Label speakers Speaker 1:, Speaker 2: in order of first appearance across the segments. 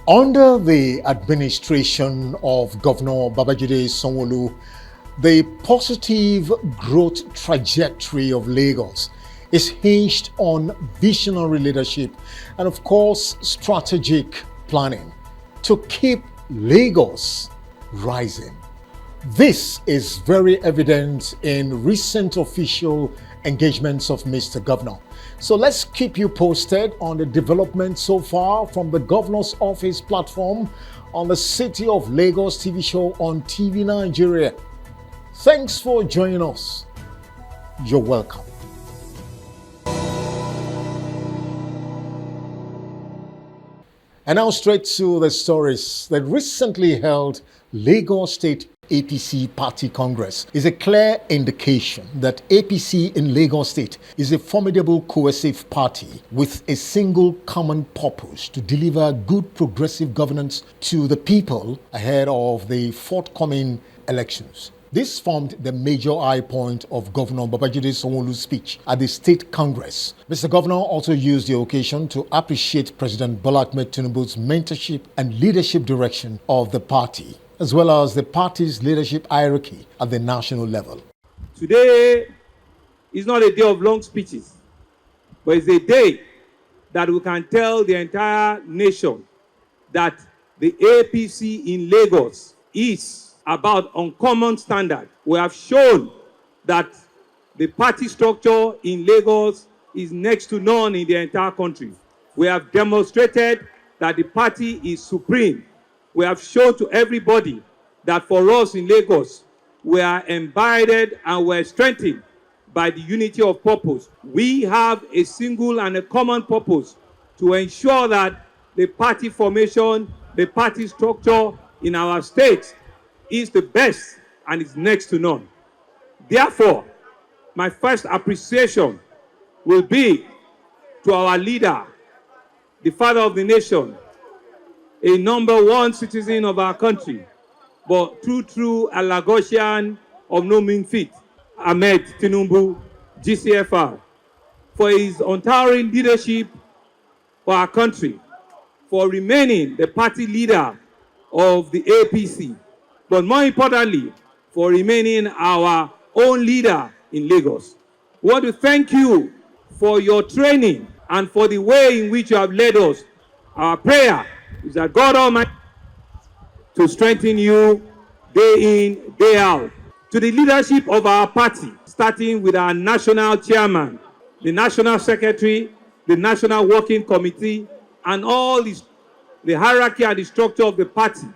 Speaker 1: Under the administration of Governor Babajide Sanwo-Olu, the positive growth trajectory of Lagos is hinged on visionary leadership and, of course, strategic planning to keep Lagos rising. This is very evident in recent official engagements of Mr. Governor. So let's keep you posted on the development so far from the Governor's Office platform on the City of Lagos TV show on TV Nigeria. Thanks for joining us. You're welcome. And now straight to the stories. The recently held Lagos State APC Party Congress is a clear indication that APC in Lagos State is a formidable cohesive party with a single common purpose to deliver good progressive governance to the people ahead of the forthcoming elections. This formed the major high point of Governor Babajide Sanwo-Olu's speech at the State Congress. Mr. Governor also used the occasion to appreciate President Bola Ahmed Tinubu's mentorship and leadership direction of the party, as well as the party's leadership hierarchy at the national level.
Speaker 2: Today is not a day of long speeches, but it's a day that we can tell the entire nation that the APC in Lagos is about uncommon standard. We have shown that the party structure in Lagos is next to none in the entire country. We have demonstrated that the party is supreme. We have shown to everybody that for us in Lagos, we are embedded and we're strengthened by the unity of purpose. We have a single and a common purpose to ensure that the party formation, the party structure in our state is the best and is next to none. Therefore, my first appreciation will be to our leader, the father of the nation, a number one citizen of our country, but true a Lagosian of no mean feat, Ahmed Tinubu, GCFR, for his untiring leadership for our country, for remaining the party leader of the APC, but more importantly, for remaining our own leader in Lagos. We want to thank you for your training and for the way in which you have led us. Our prayer is that God Almighty to strengthen you day in, day out. To the leadership of our party, starting with our national chairman, the national secretary, the national working committee, and all the hierarchy and the structure of the party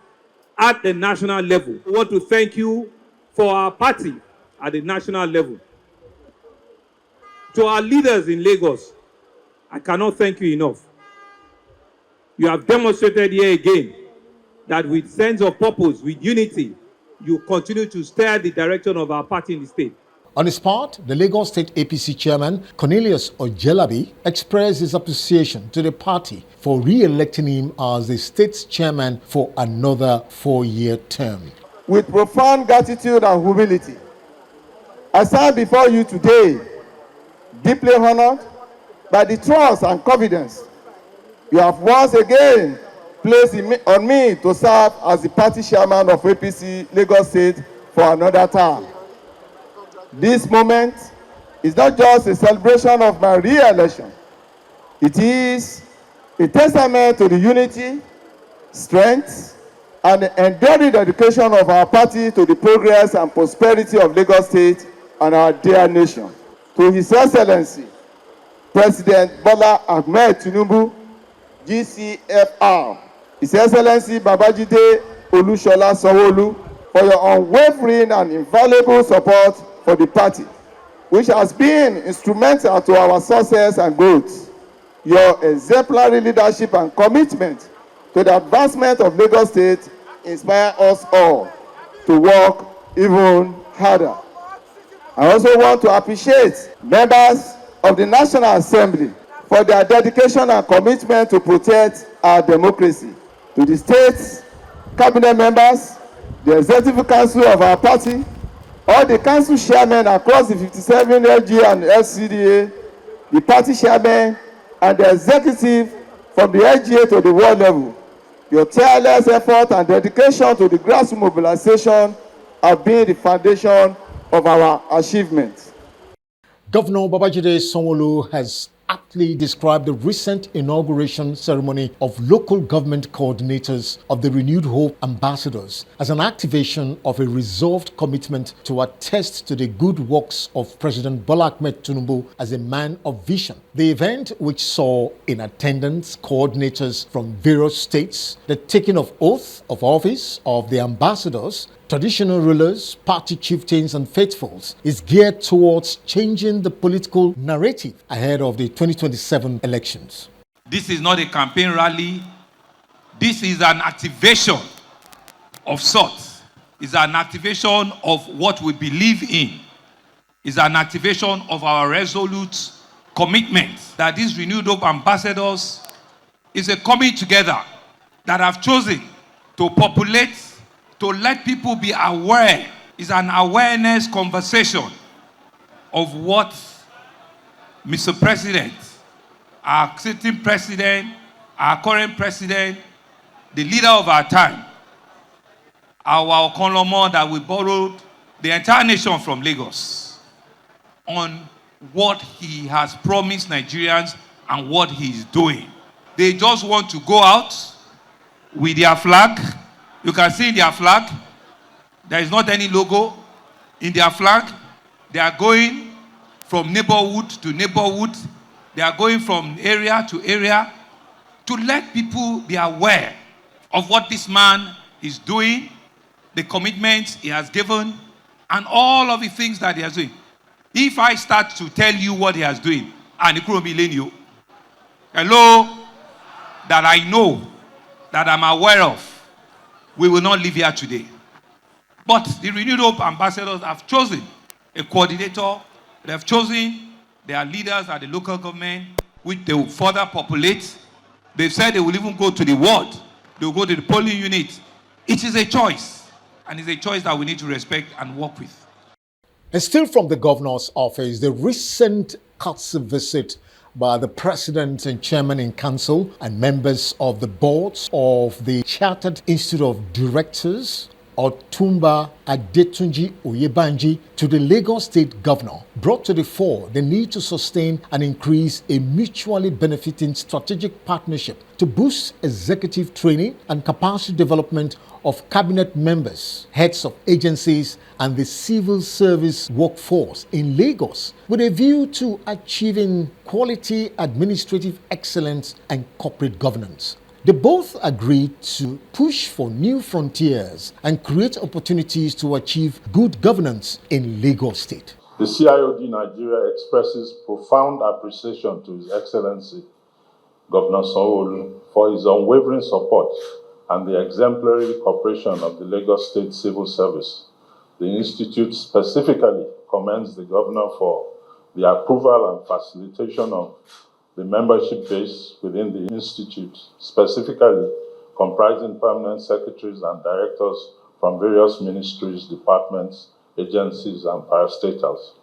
Speaker 2: at the national level. We want to thank you for our party at the national level. To our leaders in Lagos, I cannot thank you enough. You have demonstrated here again that with sense of purpose, with unity, you continue to steer the direction of our party in the state.
Speaker 1: On his part, the Lagos State APC chairman, Cornelius Ojelabi, expressed his appreciation to the party for re-electing him as the state's chairman for another 4-year term.
Speaker 3: With profound gratitude and humility, I stand before you today, deeply honored by the trust and confidence you have once again placed on me to serve as the party chairman of APC Lagos State for another term. This moment is not just a celebration of my re-election. It is a testament to the unity, strength, and enduring dedication of our party to the progress and prosperity of Lagos State and our dear nation. To His Excellency, President Bola Ahmed Tinubu, GCFR, His Excellency Babajide Olushola Sanwo-Olu, for your unwavering and invaluable support for the party, which has been instrumental to our success and growth. Your exemplary leadership and commitment to the advancement of Lagos State inspire us all to work even harder. I also want to appreciate members of the National Assembly for their dedication and commitment to protect our democracy. To the state cabinet members, the executive council of our party, all the council chairmen across the 57 LG and FCDA, the party chairmen, and the executive from the LGA to the world level, Your tireless effort and dedication to the grassroots mobilization have been the foundation of our achievements.
Speaker 1: Governor Babajide Sanwo-Olu has aptly described the recent inauguration ceremony of local government coordinators of the Renewed Hope Ambassadors as an activation of a resolved commitment to attest to the good works of President Bola Ahmed Tinubu as a man of vision. The event, which saw in attendance coordinators from various states, the taking of oath of office of the ambassadors, traditional rulers, party chieftains, and faithfuls, is geared towards changing the political narrative ahead of the 2027 elections.
Speaker 2: This is not a campaign rally. This is an activation of sorts. It's an activation of what we believe in. It's an activation of our resolute commitment that these Renewed Hope ambassadors is a coming together that have chosen to populate, to let people be aware. It's an awareness conversation of what Mr. President, our sitting president, our current president, the leader of our time, our Okonomo that we borrowed the entire nation from Lagos, on what he has promised Nigerians and what he's doing. They just want to go out with their flag. You can see their flag. There is not any logo in their flag. They are going from neighborhood to neighborhood. They are going from area to area to let people be aware of what this man is doing, the commitments he has given, and all of the things that he has doing. If I start to tell you what he has doing, and hello, that I know, that I'm aware of, we will not live here today. But the Renewed Hope ambassadors have chosen a coordinator. They have chosen their leaders at the local government, which they will further populate. They've said they will even go to the ward. They will go to the polling unit. It is a choice, and it's a choice that we need to respect and work with.
Speaker 1: And still from the governor's office, the recent courtesy visit by the president and chairman in council and members of the boards of the Chartered Institute of Directors, Otumba Adetunji Oyebanji, to the Lagos State Governor brought to the fore the need to sustain and increase a mutually benefiting strategic partnership to boost executive training and capacity development of cabinet members, heads of agencies, and the civil service workforce in Lagos with a view to achieving quality administrative excellence and corporate governance. They both agreed to push for new frontiers and create opportunities to achieve good governance in Lagos State.
Speaker 4: The CIOD Nigeria expresses profound appreciation to His Excellency Governor Sanwo-Olu for his unwavering support and the exemplary cooperation of the Lagos State Civil Service. The Institute specifically commends the Governor for the approval and facilitation of the membership base within the Institute, specifically comprising permanent secretaries and directors from various ministries, departments, agencies, and parastatals.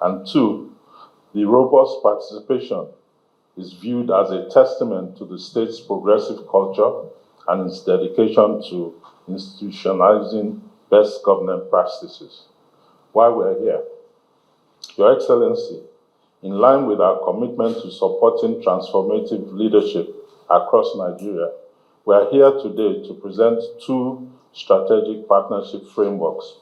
Speaker 4: And two, the robust participation is viewed as a testament to the state's progressive culture and its dedication to institutionalizing best governance practices. While we're here, Your Excellency, in line with our commitment to supporting transformative leadership across Nigeria, we are here today to present two strategic partnership frameworks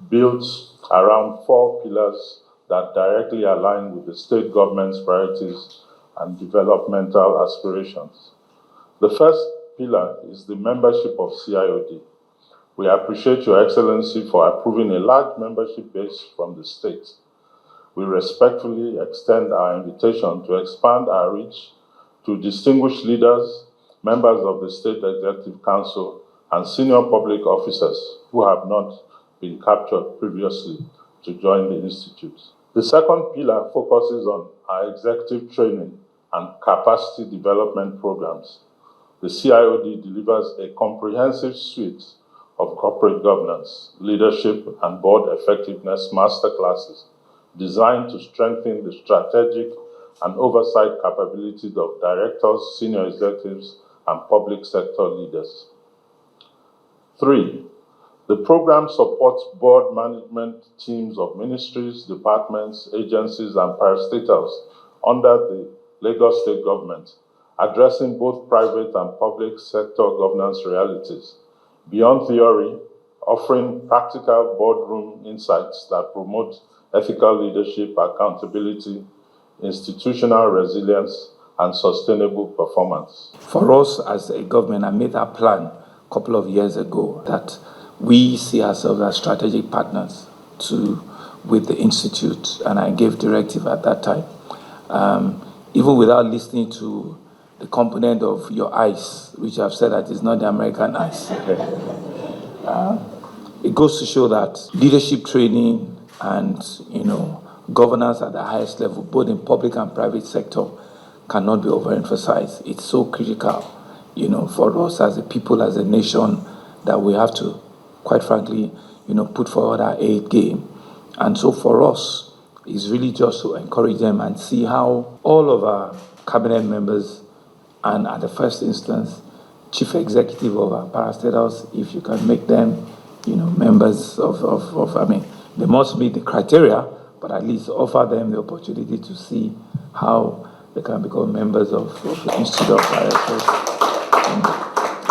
Speaker 4: built around 4 pillars that directly align with the state government's priorities and developmental aspirations. The first pillar is the membership of CIOD. We appreciate Your Excellency for approving a large membership base from the state. We respectfully extend our invitation to expand our reach to distinguished leaders, members of the State Executive Council, and senior public officers who have not been captured previously to join the Institute. The second pillar focuses on our executive training and capacity development programs. The CIOD delivers a comprehensive suite of corporate governance, leadership, and board effectiveness masterclasses designed to strengthen the strategic and oversight capabilities of directors, senior executives, and public sector leaders. 3. The program supports board management teams of ministries, departments, agencies, and parastatals under the Lagos State Government, addressing both private and public sector governance realities. Beyond theory, offering practical boardroom insights that promote ethical leadership, accountability, institutional resilience, and sustainable performance.
Speaker 5: For us as a government, I made a plan a couple of years ago that we see ourselves as strategic partners with the Institute, and I gave directive at that time. Even without listening to the component of your ice, which I've said that is not the American ice. It goes to show that leadership training and governance at the highest level, both in public and private sector, cannot be overemphasized. It's so critical, for us as a people, as a nation, that we have to, quite frankly, put forward our A game. And so for us, it's really just to encourage them and see how all of our cabinet members, and at the first instance, chief executive of our parastatals, if you can make them, members they must meet the criteria, but at least offer them the opportunity to see how they can become members of the Institute of Directors.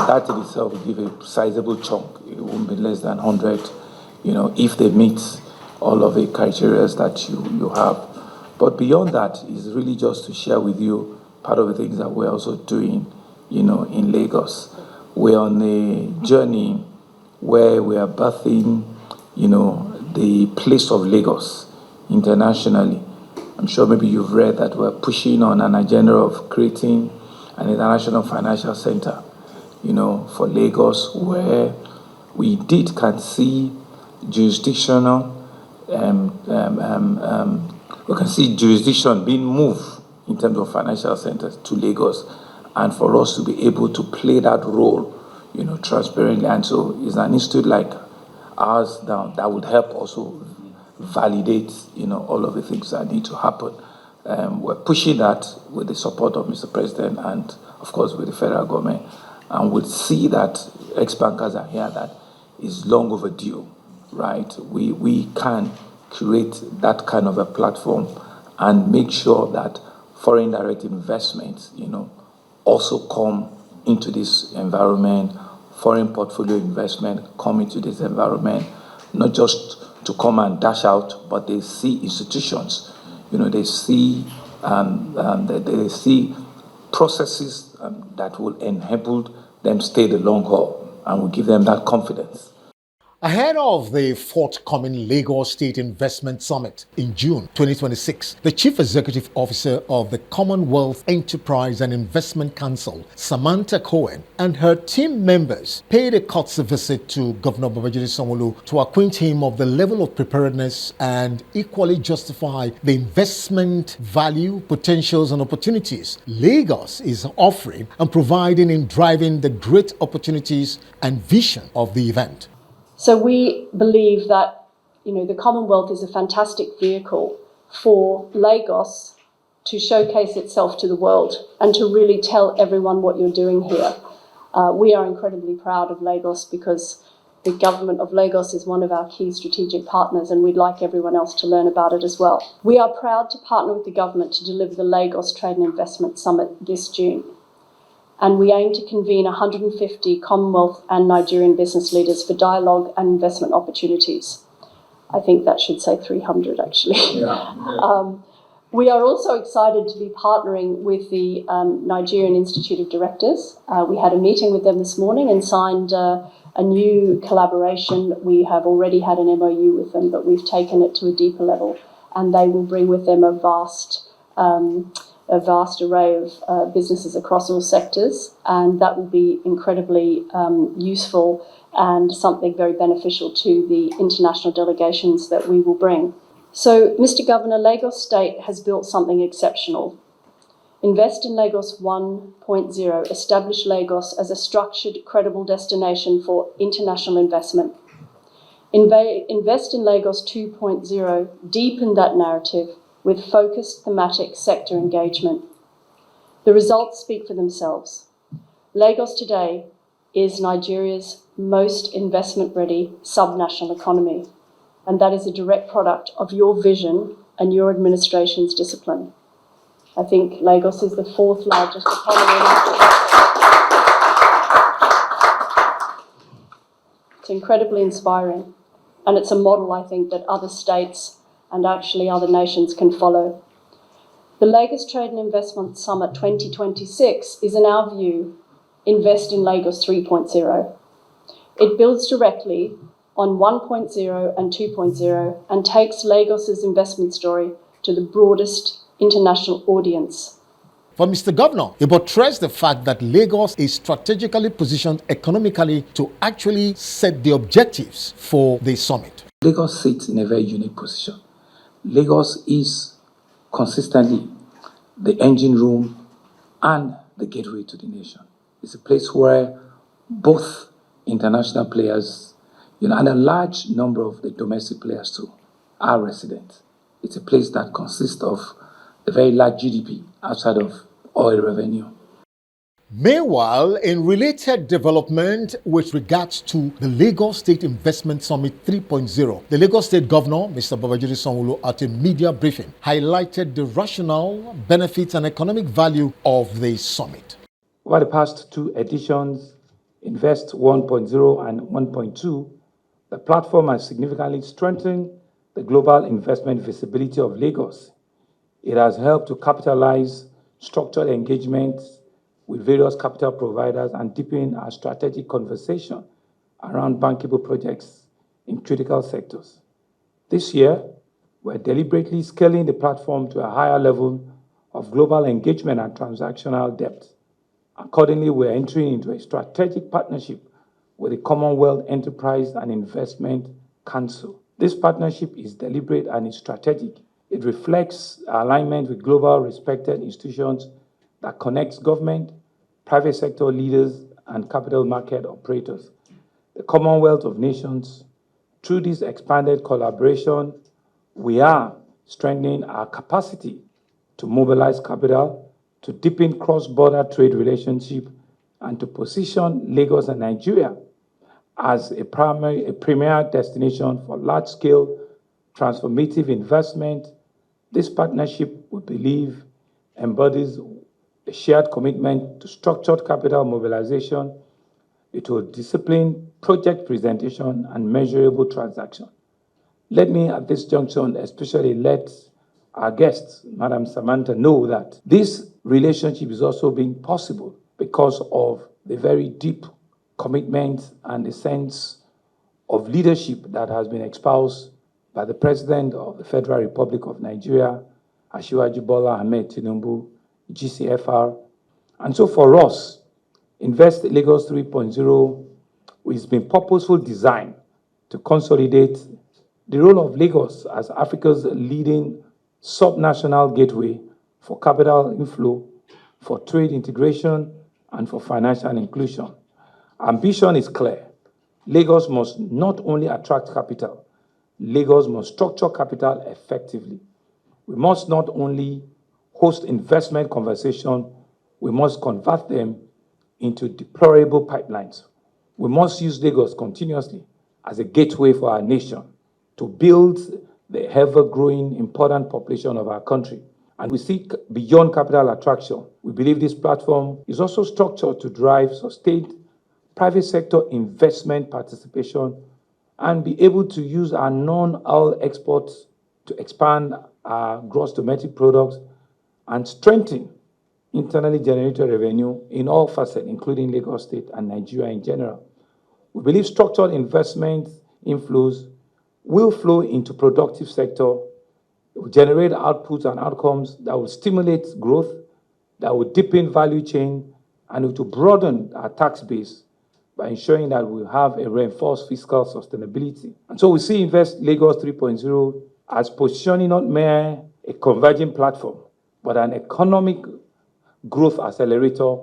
Speaker 5: That in itself will give a sizable chunk. It won't be less than 100, if they meet all of the criteria that you have. But beyond that is really just to share with you part of the things that we're also doing, in Lagos. We're on a journey where we are birthing, the place of Lagos internationally. I'm sure maybe you've read that we're pushing on an agenda of creating an international financial center, for Lagos, where we can see jurisdictional, we can see jurisdiction being moved in terms of financial centers to Lagos, and for us to be able to play that role, transparently. And so it's an institute like ours now that would help also validate, all of the things that need to happen. We're pushing that with the support of Mr. President and, of course, with the federal government. And we'll see that ex-bankers are here that is long overdue, right? We can create that kind of a platform and make sure that foreign direct investments, also come into this environment, foreign portfolio investment come into this environment, not just to come and dash out, but they see institutions, they see they see processes that will enable them stay the long haul and will give them that confidence.
Speaker 1: Ahead of the forthcoming Lagos State Investment Summit in June 2026, the Chief Executive Officer of the Commonwealth Enterprise and Investment Council, Samantha Cohen, and her team members paid a courtesy visit to Governor Babajide Sanwo-Olu to acquaint him of the level of preparedness and equally justify the investment value, potentials, and opportunities Lagos is offering and providing in driving the great opportunities and vision of the event.
Speaker 6: So we believe that, the Commonwealth is a fantastic vehicle for Lagos to showcase itself to the world and to really tell everyone what you're doing here. We are incredibly proud of Lagos because the government of Lagos is one of our key strategic partners, and we'd like everyone else to learn about it as well. We are proud to partner with the government to deliver the Lagos Trade and Investment Summit this June. And we aim to convene 150 Commonwealth and Nigerian business leaders for dialogue and investment opportunities. I think that should say 300, actually. Yeah. We are also excited to be partnering with the Nigerian Institute of Directors. We had a meeting with them this morning and signed a new collaboration. We have already had an MOU with them, but we've taken it to a deeper level, and they will bring with them a vast array of businesses across all sectors, and that will be incredibly useful and something very beneficial to the international delegations that we will bring. So, Mr. Governor, Lagos State has built something exceptional. Invest in Lagos 1.0, establish Lagos as a structured, credible destination for international investment. Invest in Lagos 2.0, deepen that narrative with focused thematic sector engagement. The results speak for themselves. Lagos today is Nigeria's most investment-ready subnational economy, and that is a direct product of your vision and your administration's discipline. I think Lagos is the fourth largest economy in Africa. It's incredibly inspiring, and it's a model, I think, that other states and actually other nations can follow. The Lagos Trade and Investment Summit 2026 is, in our view, Invest in Lagos 3.0. It builds directly on 1.0 and 2.0 and takes Lagos's investment story to the broadest international audience.
Speaker 1: For Mr. Governor, he buttressed the fact that Lagos is strategically positioned economically to actually set the objectives for the summit.
Speaker 5: Lagos sits in a very unique position. Lagos is consistently the engine room and the gateway to the nation. It's a place where both international players, and a large number of the domestic players too, are residents. It's a place that consists of a very large GDP outside of oil revenue.
Speaker 1: Meanwhile, in related development with regards to the Lagos State Investment Summit 3.0, the Lagos State Governor, Mr. Babajide Sanwo-Olu, at a media briefing, highlighted the rationale, benefits, and economic value of the summit.
Speaker 5: Over the past two editions, Invest 1.0 and 1.2, the platform has significantly strengthened the global investment visibility of Lagos. It has helped to capitalize structured engagements with various capital providers and deepen our strategic conversation around bankable projects in critical sectors. This year, we're deliberately scaling the platform to a higher level of global engagement and transactional depth. Accordingly, we're entering into a strategic partnership with the Commonwealth Enterprise and Investment Council. This partnership is deliberate and is strategic. It reflects alignment with global respected institutions that connects government, private sector leaders, and capital market operators. The Commonwealth of Nations, through this expanded collaboration, we are strengthening our capacity to mobilize capital, to deepen cross-border trade relationship, and to position Lagos and Nigeria as a premier destination for large-scale transformative investment. This partnership, we believe, embodies a shared commitment to structured capital mobilization, to disciplined project presentation, and measurable transaction. Let me, at this junction, especially let our guest, Madam Samantha, know that this relationship is also being possible because of the very deep commitment and the sense of leadership that has been espoused by the President of the Federal Republic of Nigeria, Asiwaju Bola Ahmed Tinubu, GCFR. And so for us, Invest Lagos 3.0 has been purposefully designed to consolidate the role of Lagos as Africa's leading subnational gateway for capital inflow, for trade integration, and for financial inclusion. Ambition is clear. Lagos must not only attract capital, Lagos must structure capital effectively. We must not only host investment conversation, we must convert them into deployable pipelines. We must use Lagos continuously as a gateway for our nation to build the ever-growing important population of our country. And we seek beyond capital attraction. We believe this platform is also structured to drive sustained private sector investment participation and be able to use our non-oil exports to expand our gross domestic products and strengthen internally generated revenue in all facets, including Lagos State and Nigeria in general. We believe structured investment inflows will flow into productive sector. It will generate outputs and outcomes that will stimulate growth, that will deepen value chain, and it will broaden our tax base by ensuring that we have a reinforced fiscal sustainability. And so we see Invest Lagos 3.0 as positioning not mere a converging platform, but an economic growth accelerator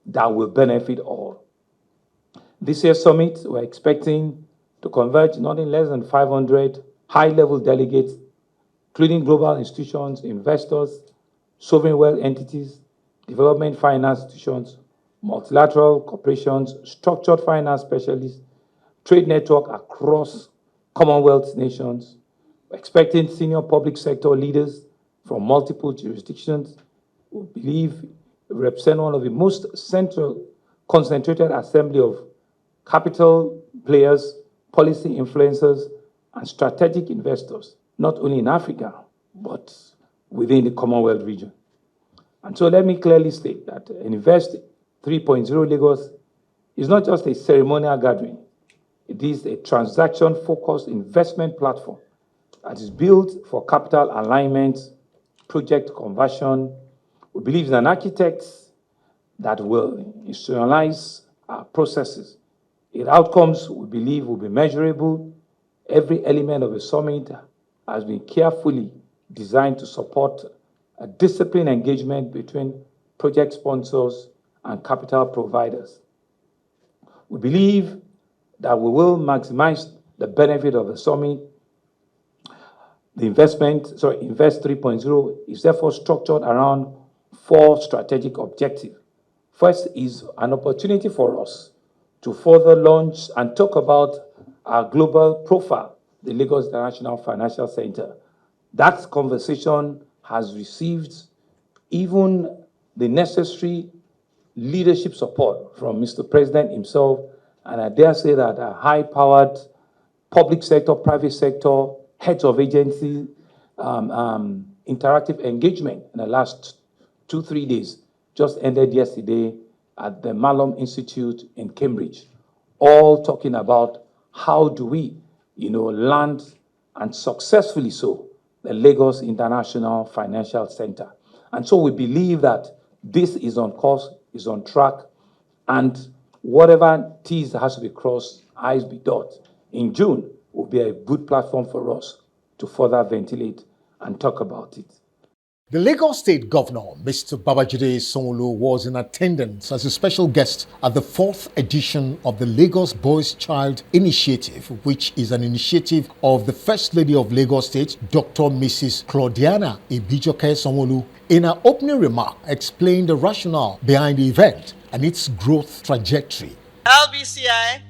Speaker 5: that will benefit all. This year's summit, we're expecting to converge nothing less than 500 high-level delegates, including global institutions, investors, sovereign wealth entities, development finance institutions, multilateral corporations, structured finance specialists, trade network across Commonwealth nations, expecting senior public sector leaders from multiple jurisdictions who believe represent one of the most central concentrated assembly of capital players, policy influencers, and strategic investors, not only in Africa, but within the Commonwealth region. And so let me clearly state that Invest 3.0 Lagos is not just a ceremonial gathering. It is a transaction-focused investment platform that is built for capital alignment, project conversion. We believe in an architect that will institutionalize our processes. Its outcomes, we believe, will be measurable. Every element of the summit has been carefully designed to support a disciplined engagement between project sponsors and capital providers. We believe that we will maximize the benefit of the summit. The Invest 3.0 is therefore structured around 4 strategic objectives. First is an opportunity for us to further launch and talk about our global profile, the Lagos International Financial Center. That conversation has received even the necessary leadership support from Mr. President himself, and I dare say that a high-powered public sector, private sector, heads of agency, interactive engagement in the last 2-3 days just ended yesterday at the Malum Institute in Cambridge, all talking about how do we, land and successfully so the Lagos International Financial Center. And so we believe that this is on course, is on track, and whatever T's has to be crossed, I's be dotted. In June will be a good platform for us to further ventilate and talk about it.
Speaker 1: The Lagos State Governor, Mr. Babajide Sanwo-Olu, was in attendance as a special guest at the 4th edition of the Lagos Boys Child Initiative, which is an initiative of the First Lady of Lagos State, Dr. Mrs. Claudiana Ibijoke Sanwo-Olu. In her opening remark, explained the rationale behind the event and its growth trajectory.
Speaker 7: LBCI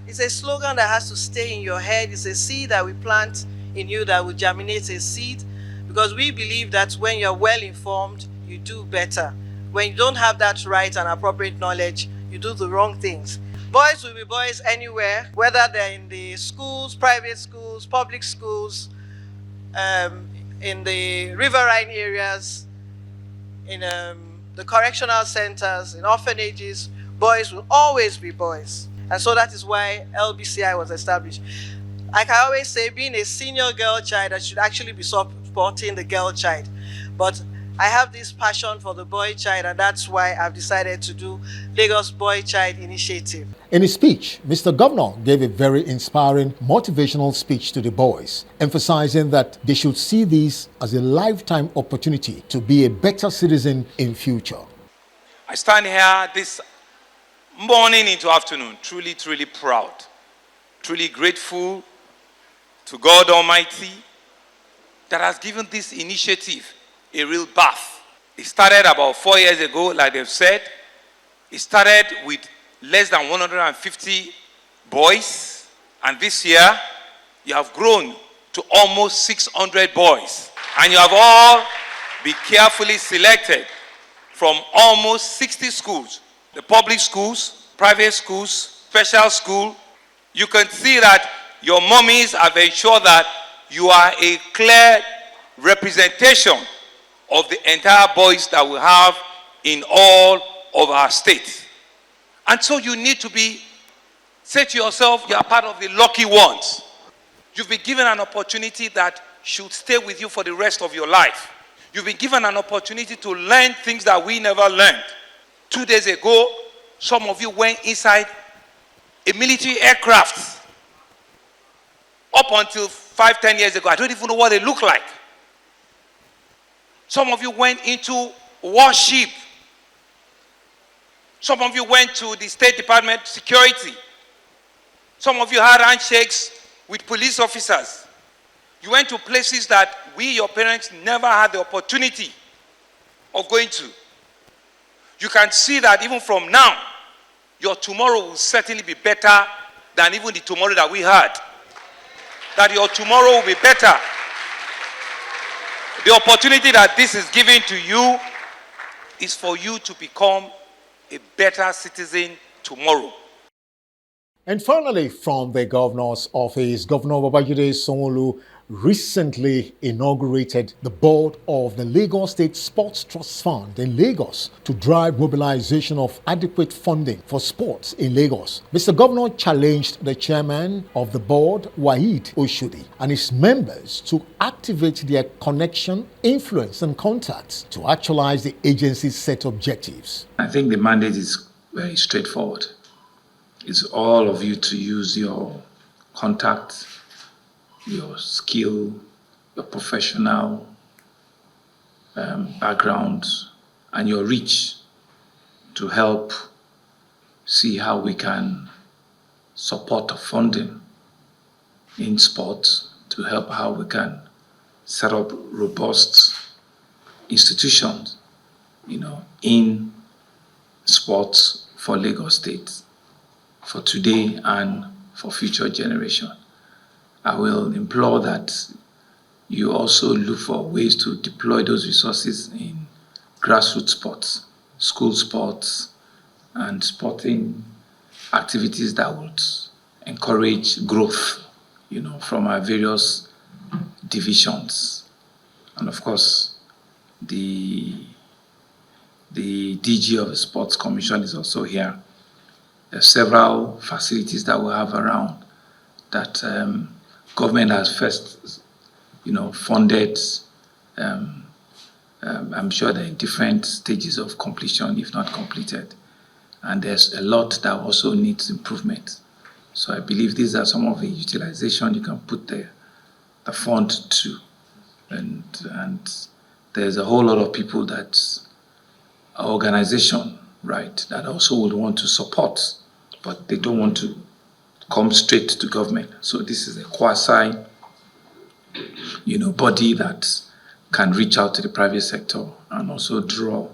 Speaker 7: is a slogan that has to stay in your head. It's a seed that we plant in you that will germinate a seed, because we believe that when you're well informed, you do better. When you don't have that right and appropriate knowledge, you do the wrong things. Boys will be boys anywhere, whether they're in the schools, private schools, public schools, in the riverine areas, in the correctional centers, in orphanages. Boys will always be boys. And so that is why LBCI was established. Like I always say, being a senior girl child, I should actually be supporting the girl child. But I have this passion for the boy child, and that's why I've decided to do Lagos Boy Child Initiative.
Speaker 1: In his speech, Mr. Governor gave a very inspiring, motivational speech to the boys, emphasizing that they should see this as a lifetime opportunity to be a better citizen in future.
Speaker 8: I stand here this morning into afternoon, truly, truly proud, truly grateful to God Almighty that has given this initiative a real birth. It started about 4 years ago, like they've said. It started with less than 150 boys, and this year you have grown to almost 600 boys, and you have all been carefully selected from almost 60 schools, the public schools, private schools, special school. You can see that your mummies have ensured that you are a clear representation of the entire boys that we have in all of our states. And so you need to say to yourself, you are part of the lucky ones. You've been given an opportunity that should stay with you for the rest of your life. You've been given an opportunity to learn things that we never learned. 2 days ago, some of you went inside a military aircraft. Up until 5-10 years ago, I don't even know what they look like. Some of you went into warship. Some of you went to the State Department security. Some of you had handshakes with police officers. You went to places that we, your parents, never had the opportunity of going to. you can see that even from now, your tomorrow will certainly be better than even the tomorrow that we had. That your tomorrow will be better. The opportunity that this is giving to you is for you to become a better citizen tomorrow.
Speaker 1: And finally, from the governor's office, Governor Babajide Sanwo-Olu recently inaugurated the board of the Lagos State Sports Trust Fund in Lagos to drive mobilization of adequate funding for sports in Lagos. Mr. Governor challenged the chairman of the board, Waheed Oshodi, and his members to activate their connection, influence, and contacts to actualize the agency's set objectives.
Speaker 5: I think the mandate is very straightforward. It's all of you to use your contact, your skill, your professional background, and your reach to help see how we can support funding in sports, to help how we can set up robust institutions, in sports for Lagos State, for today and for future generation. I will implore that you also look for ways to deploy those resources in grassroots sports, school sports, and sporting activities that would encourage growth, from our various divisions. And of course, the DG of the Sports Commission is also here. There are several facilities that we have around that government has first, funded. I'm sure they're in different stages of completion, if not completed. And there's a lot that also needs improvement. So I believe these are some of the utilization you can put the fund to. And there's a whole lot of people organization, right, that also would want to support, but they don't want to come straight to government. So this is a quasi, body that can reach out to the private sector and also draw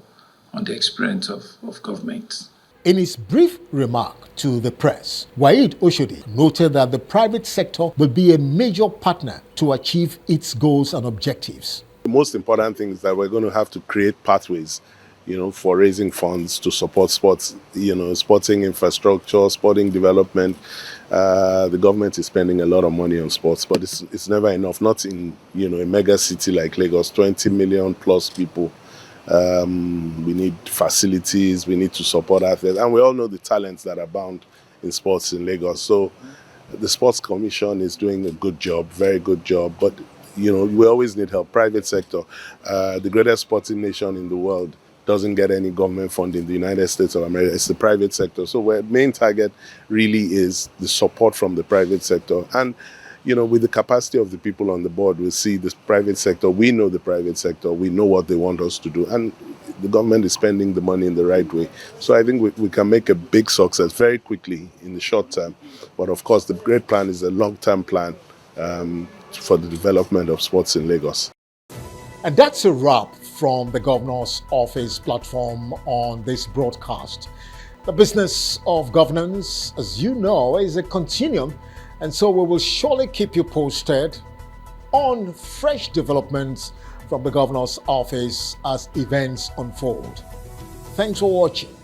Speaker 5: on the experience of government.
Speaker 1: In his brief remark to the press, Waheed Oshodi noted that the private sector will be a major partner to achieve its goals and objectives.
Speaker 9: The most important thing is that we're going to have to create pathways, for raising funds to support sports, sporting infrastructure, sporting development. The government is spending a lot of money on sports, but it's never enough. Not in, a mega city like Lagos, 20 million plus people. We need facilities, we need to support athletes, and we all know the talents that abound in sports in Lagos. So the Sports Commission is doing a good job, very good job, but we always need help. Private sector, the greatest sporting nation in the world doesn't get any government funding. The United States of America, it's the private sector. So our main target really is the support from the private sector. And with the capacity of the people on the board, we see this private sector, we know the private sector, we know what they want us to do, and the government is spending the money in the right way. So I think we can make a big success very quickly in the short term. But of course, the great plan is a long-term plan for the development of sports in Lagos.
Speaker 1: And that's a wrap from the governor's office platform on this broadcast. The business of governance, as you know, is a continuum. And so we will surely keep you posted on fresh developments from the governor's office as events unfold. Thanks for watching.